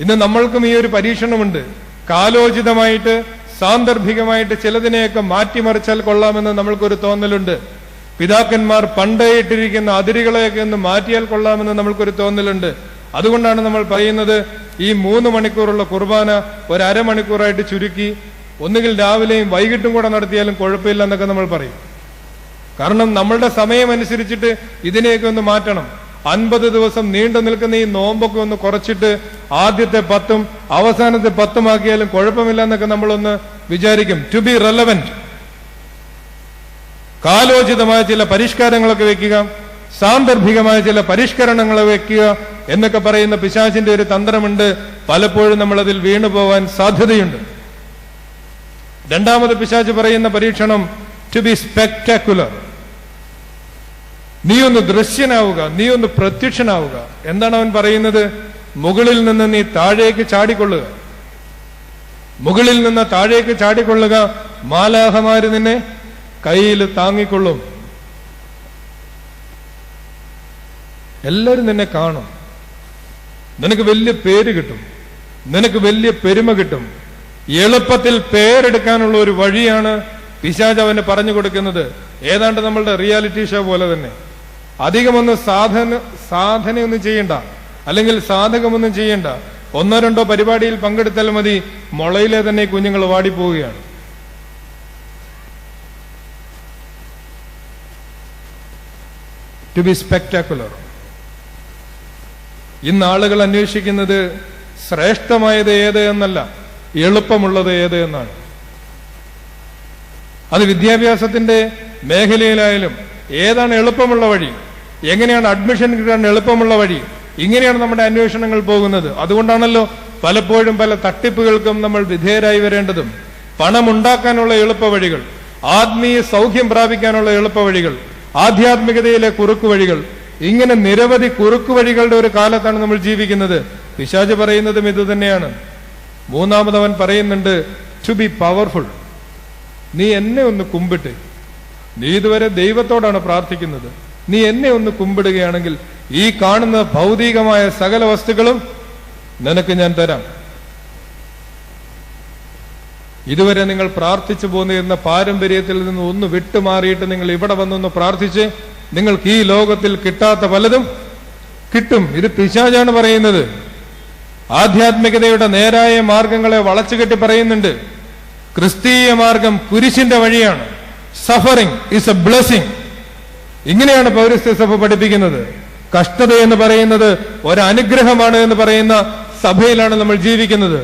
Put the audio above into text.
ഇന്ന് നമ്മൾക്കും ഈ ഒരു പരീക്ഷണമുണ്ട്. കാലോചിതമായിട്ട് സാന്ദർഭികമായിട്ട് ചിലതിനെയൊക്കെ മാറ്റിമറിച്ചാൽ കൊള്ളാമെന്ന് നമ്മൾക്കൊരു തോന്നലുണ്ട്. പിതാക്കന്മാർ പണ്ടേ ഇട്ടിരിക്കുന്ന അതിരുകളെയൊക്കെ ഒന്ന് മാറ്റിയാൽ കൊള്ളാമെന്ന് നമ്മൾക്കൊരു തോന്നലുണ്ട്. അതുകൊണ്ടാണ് നമ്മൾ പറയുന്നത് ഈ 3 മണിക്കൂറുള്ള കുർബാന ഒരു അരമണിക്കൂറായിട്ട് ചുരുക്കി ഒന്നുകിൽ രാവിലെയും വൈകിട്ടും കൂടെ നടത്തിയാലും കുഴപ്പമില്ല എന്നൊക്കെ നമ്മൾ പറയും. കാരണം നമ്മളുടെ സമയം അനുസരിച്ചിട്ട് ഇതിനെയൊക്കെ ഒന്ന് മാറ്റണം. 50 ദിവസം നീണ്ടു നിൽക്കുന്ന ഈ നോമ്പൊക്കെ ഒന്ന് കുറച്ചിട്ട് ആദ്യത്തെ 10ഉം അവസാനത്തെ 10ഉം ആക്കിയാലും കുഴപ്പമില്ല എന്നൊക്കെ നമ്മളൊന്ന് വിചാരിക്കും. ടു ബി റെലവന്റ്, കാലോചിതമായ ചില പരിഷ്കാരങ്ങളൊക്കെ വെക്കുക, സാന്ദർഭികമായ ചില പരിഷ്കരണങ്ങൾ വെക്കുക എന്നൊക്കെ പറയുന്ന പിശാചിന്റെ ഒരു തന്ത്രമുണ്ട്. പലപ്പോഴും നമ്മളതിൽ വീണുപോകാൻ സാധ്യതയുണ്ട്. രണ്ടാമത് പിശാച് പറയുന്ന പരീക്ഷണം ടു ബി സ്പെക്ടാക്കുലർ. നീ ഒന്ന് ദൃശ്യനാവുക, നീ ഒന്ന് പ്രത്യക്ഷനാവുക. എന്താണ് അവൻ പറയുന്നത്? മുകളിൽ നിന്ന് നീ താഴേക്ക് ചാടിക്കൊള്ളുക, മുകളിൽ നിന്ന് താഴേക്ക് ചാടിക്കൊള്ളുക, മാലാഖമാര് നിന്നെ കയ്യിൽ താങ്ങിക്കൊള്ളും, എല്ലാരും നിന്നെ കാണും, നിനക്ക് വലിയ പേര് കിട്ടും, നിനക്ക് വലിയ പെരുമ കിട്ടും. എളുപ്പത്തിൽ പേരെടുക്കാനുള്ള ഒരു വഴിയാണ് പിശാച് അവന് പറഞ്ഞു കൊടുക്കുന്നത്. ഏതാണ്ട് നമ്മളുടെ റിയാലിറ്റി ഷോ പോലെ തന്നെ. അധികമൊന്നും സാധനയൊന്നും ചെയ്യണ്ട, അല്ലെങ്കിൽ സാധകമൊന്നും ചെയ്യണ്ട. 1-2 പരിപാടിയിൽ പങ്കെടുത്താൽ മതി, മുളയിലെ തന്നെ കുഞ്ഞുങ്ങൾ വാടിപ്പോവുകയാണ്. To B spectacular. ഇന്ന് ആളുകൾ അന്വേഷിക്കുന്നത് ശ്രേഷ്ഠമായത് ഏത് എന്നല്ല, എളുപ്പമുള്ളത് ഏത് എന്നാണ്. അത് വിദ്യാഭ്യാസത്തിന്റെ മേഖലയിലായാലും ഏതാണ് എളുപ്പമുള്ള വഴി, എങ്ങനെയാണ് അഡ്മിഷൻ കിട്ടാൻ എളുപ്പമുള്ള വഴി, ഇങ്ങനെയാണ് നമ്മുടെ അന്വേഷണങ്ങൾ പോകുന്നത്. അതുകൊണ്ടാണല്ലോ പലപ്പോഴും പല തട്ടിപ്പുകൾക്കും നമ്മൾ വിധേയരായി വരേണ്ടതും. പണമുണ്ടാക്കാനുള്ള എളുപ്പ വഴികൾ, ആത്മീയ സൗഖ്യം പ്രാപിക്കാനുള്ള എളുപ്പ വഴികൾ, ആധ്യാത്മികതയിലെ കുറുക്കു വഴികൾ, ഇങ്ങനെ നിരവധി കുറുക്കു വഴികളുടെ ഒരു കാലത്താണ് നമ്മൾ ജീവിക്കുന്നത്. പിശാച് പറയുന്നതും ഇത് തന്നെയാണ്. മൂന്നാമതവൻ പറയുന്നുണ്ട് ടു ബി പവർഫുൾ. നീ എന്നെ ഒന്ന് കുമ്പിട്ട്, നീ ഇതുവരെ ദൈവത്തോടാണ് പ്രാർത്ഥിക്കുന്നത്, നീ എന്നെ ഒന്ന് കുമ്പിടുകയാണെങ്കിൽ ഈ കാണുന്ന ഭൗതികമായ സകല വസ്തുക്കളും നിനക്ക് ഞാൻ തരാം. ഇതുവരെ നിങ്ങൾ പ്രാർത്ഥിച്ചു പോന്നിരുന്ന പാരമ്പര്യത്തിൽ നിന്ന് ഒന്ന് വിട്ടുമാറിയിട്ട് നിങ്ങൾ ഇവിടെ വന്നൊന്ന് പ്രാർത്ഥിച്ച് നിങ്ങൾക്ക് ഈ ലോകത്തിൽ കിട്ടാത്ത പലതും കിട്ടും. ഇത് പിശാചാണ് പറയുന്നത്. ആധ്യാത്മികതയുടെ നേരായ മാർഗങ്ങളെ വളച്ചുകെട്ടി പറയുന്നുണ്ട്. ക്രിസ്തീയ മാർഗം കുരിശിന്റെ വഴിയാണ്. Suffering is A blessing. ഇങ്ങനെയാണ് പൗരസ്ത്യ സഭ പഠിപ്പിക്കുന്നത്. കഷ്ടത എന്ന് പറയുന്നത് ഒരനുഗ്രഹമാണ് എന്ന് പറയുന്ന സഭയിലാണ് നമ്മൾ ജീവിക്കുന്നത്.